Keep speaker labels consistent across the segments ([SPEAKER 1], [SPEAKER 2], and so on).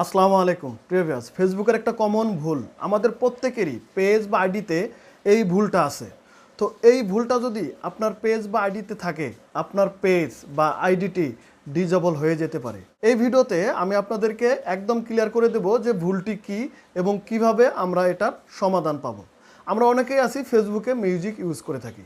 [SPEAKER 1] আসসালামু আলাইকুম প্রিভিয়াস ফেসবুকের একটা কমন ভুল আমাদের প্রত্যেকেরই পেজ বা আইডিতে এই ভুলটা আছে। তো এই ভুলটা যদি আপনার পেজ বা আইডিতে থাকে, আপনার পেজ বা আইডিটি ডিজেবল হয়ে যেতে পারে। এই ভিডিওতে আমি আপনাদেরকে একদম ক্লিয়ার করে দেব যে ভুলটি কি এবং কিভাবে আমরা এটার সমাধান পাবো। আমরা অনেকেই আছি ফেসবুকে মিউজিক ইউজ করে থাকি।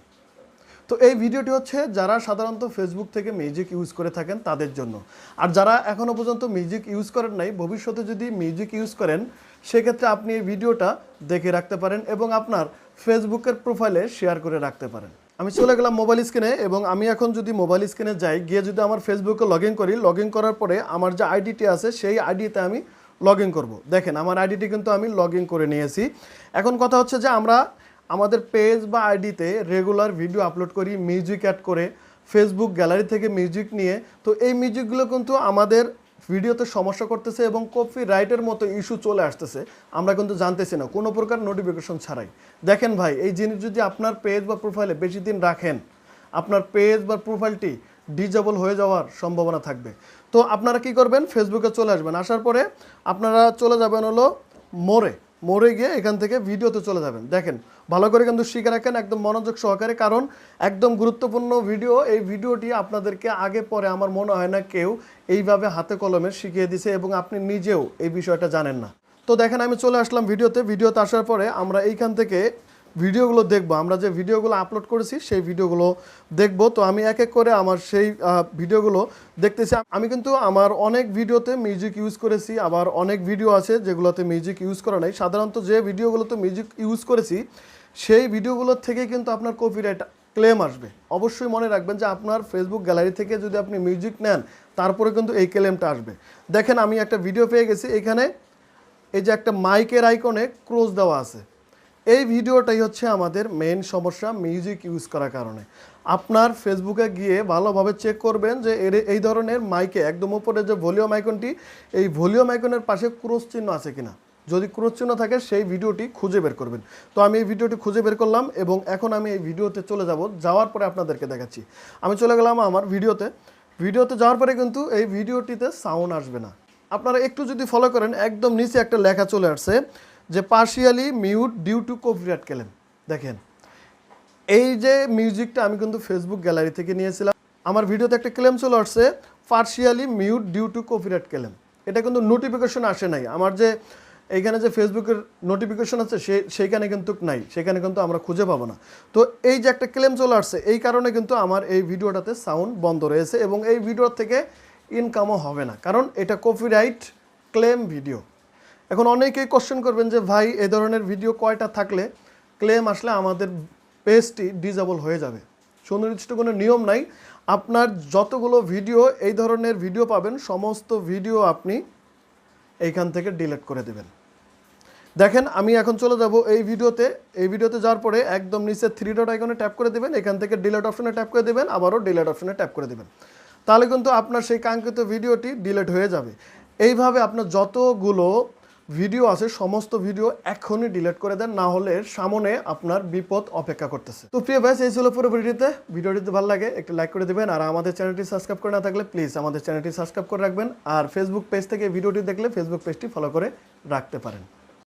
[SPEAKER 1] তো এই ভিডিওটি হচ্ছে যারা সাধারণত ফেসবুক থেকে মিউজিক ইউজ করে থাকেন তাদের জন্য। আর যারা এখনও পর্যন্ত মিউজিক ইউজ করেন নাই, ভবিষ্যতে যদি মিউজিক ইউজ করেন সেক্ষেত্রে আপনি এই ভিডিওটা দেখে রাখতে পারেন এবং আপনার ফেসবুকের প্রোফাইলে শেয়ার করে রাখতে পারেন। আমি চলে গেলাম মোবাইল স্ক্রিনে এবং আমি এখন যদি মোবাইল স্ক্রিনে যাই, গিয়ে যদি আমার ফেসবুকে লগ ইন করি, লগ ইন করার পরে আমার যে আইডিটি আছে সেই আইডিতে আমি লগ ইন করবো। দেখেন আমার আইডিটি কিন্তু আমি লগ ইন করে নিয়েছি। এখন কথা হচ্ছে যে আমরা আমাদের পেজ বা আইডিতে রেগুলার ভিডিও আপলোড করি, মিউজিক অ্যাড করে ফেসবুক গ্যালারি থেকে মিউজিক নিয়ে। তো এই মিউজিকগুলো কিন্তু আমাদের ভিডিওতে সমস্যা করতেছে এবং কপিরাইটের মতো ইস্যু চলে আসতেছে, আমরা কিন্তু জানতেছি না কোনো প্রকার নোটিফিকেশন ছাড়াই। দেখেন ভাই, এই জিনিস যদি আপনার পেজ বা প্রোফাইলে বেশি দিন রাখেন, আপনার পেজ বা প্রোফাইলটি ডিজেবল হয়ে যাওয়ার সম্ভাবনা থাকবে। তো আপনারা কি করবেন, ফেসবুকে চলে আসবেন। আসার পরে আপনারা চলে যাবেন হলো মোড়ে গিয়ে এখান থেকে ভিডিওতে চলে যাবেন। দেখেন ভালো করে কিন্তু শিখে রাখেন একদম মনোযোগ সহকারে, কারণ একদম গুরুত্বপূর্ণ ভিডিও। এই ভিডিওটি আপনাদেরকে আগে পরে আমার মনে হয় না কেউ এইভাবে হাতে কলমে শিখিয়ে দিছে এবং আপনি নিজেও এই বিষয়টা জানেন না। তো দেখেন আমি চলে আসলাম ভিডিওতে আসার পরে আমরা এইখান থেকে ভিডিওগুলো দেখবো। আমরা যে ভিডিওগুলো আপলোড করেছি সেই ভিডিওগুলো দেখবো। তো আমি এক এক করে আমার সেই ভিডিওগুলো দেখতেছি। আমি কিন্তু আমার অনেক ভিডিওতে মিউজিক ইউজ করেছি, আবার অনেক ভিডিও আছে যেগুলোতে মিউজিক ইউজ করা নাই। সাধারণত যে ভিডিওগুলোতে মিউজিক ইউজ করেছি সেই ভিডিওগুলোর থেকে কিন্তু আপনার কপিরাইট ক্লেম আসবে। অবশ্যই মনে রাখবেন যে আপনার ফেসবুক গ্যালারি থেকে যদি আপনি মিউজিক নেন তারপরে কিন্তু এই ক্লেমটা আসবে। দেখেন আমি একটা ভিডিও পেয়ে গেছি, এখানে এই যে একটা মাইকের আইকনে ক্রস দেওয়া আছে। এই ভিডিওটাই হচ্ছে আমাদের মেন সমস্যা মিউজিক ইউজ করার কারণে। আপনার ফেসবুকে গিয়ে ভালোভাবে চেক করবেন যে এই ধরনের মাইকে একদম উপরে যে ভলিউম আইকনটি, এই ভলিউম আইকনের পাশে ক্রস চিহ্ন আছে কিনা। যদি ক্রস চিহ্ন থাকে সেই ভিডিওটি খুঁজে বের করবেন। তো আমি এই ভিডিওটি খুঁজে বের করলাম এবং এখন আমি এই ভিডিওতে চলে যাব। যাওয়ার পরে আপনাদেরকে দেখাচ্ছি। আমি চলে গেলাম আমার ভিডিওতে যাওয়ার পরে কিন্তু এই ভিডিওটিতে সাউন্ড আসবে না। আপনারা একটু যদি ফলো করেন, একদম নিচে একটা লেখা চলে আসছে যে partially mute due to copyright claim. দেখেন এই যে মিউজিকটা আমি কিন্তু ফেসবুক গ্যালারি থেকে নিয়েছিলাম। আমার ভিডিওতে একটা ক্লেম চলে আসছে partially mute due to copyright claim. এটা কিন্তু নোটিফিকেশন আসে নাই। আমার যে এইখানে যে ফেসবুকের নোটিফিকেশন আছে সেইখানে কিন্তু নাই, সেখানে কিন্তু আমরা খুঁজে পাবো না। তো এই যে একটা ক্লেম চলে আসছে, এই কারণে কিন্তু আমার এই ভিডিওটাতে সাউন্ড বন্ধ রয়েছে এবং এই ভিডিওর থেকে ইনকামও হবে না, কারণ এটা কপিরাইট ক্লেম ভিডিও। এখন অনেকেই কোশ্চেন করবেন যে ভাই এ ধরনের ভিডিও কয়টা থাকলে ক্লেম আসলে আমাদের পেজটি ডিজেবল হয়ে যাবে। সুনির্দিষ্ট কোনো নিয়ম নাই। আপনার যতগুলো ভিডিও এই ধরনের ভিডিও পাবেন সমস্ত ভিডিও আপনি এইখান থেকে ডিলিট করে দেবেন। দেখেন আমি এখন চলে যাব এই ভিডিওতে যাওয়ার পরে একদম নিচে 3 ডট আইকনে ট্যাপ করে দেবেন, এখান থেকে ডিলিট অপশনে ট্যাপ করে দেবেন, আবারও ডিলিট অপশনে ট্যাপ করে দেবেন। তাহলে কিন্তু আপনার সেই কাঙ্ক্ষিত ভিডিওটি ডিলিট হয়ে যাবে। এইভাবে আপনার যতগুলো ভিডিও আছে সমস্ত ভিডিও এখনই ডিলিট করে দেন, না হলে সামনে আপনার বিপদ অপেক্ষা করতেছে। তো প্রিয় ভাই, এই ছিল পুরো ভিডিওটিতে ভালো লাগে একটু লাইক করে দেবেন, আর আমাদের চ্যানেলটি সাবস্ক্রাইব করে না থাকলে প্লিজ আমাদের চ্যানেলটি সাবস্ক্রাইব করে রাখবেন। আর ফেসবুক পেজ থেকে ভিডিওটি দেখলে ফেসবুক পেজটি ফলো করে রাখতে পারেন।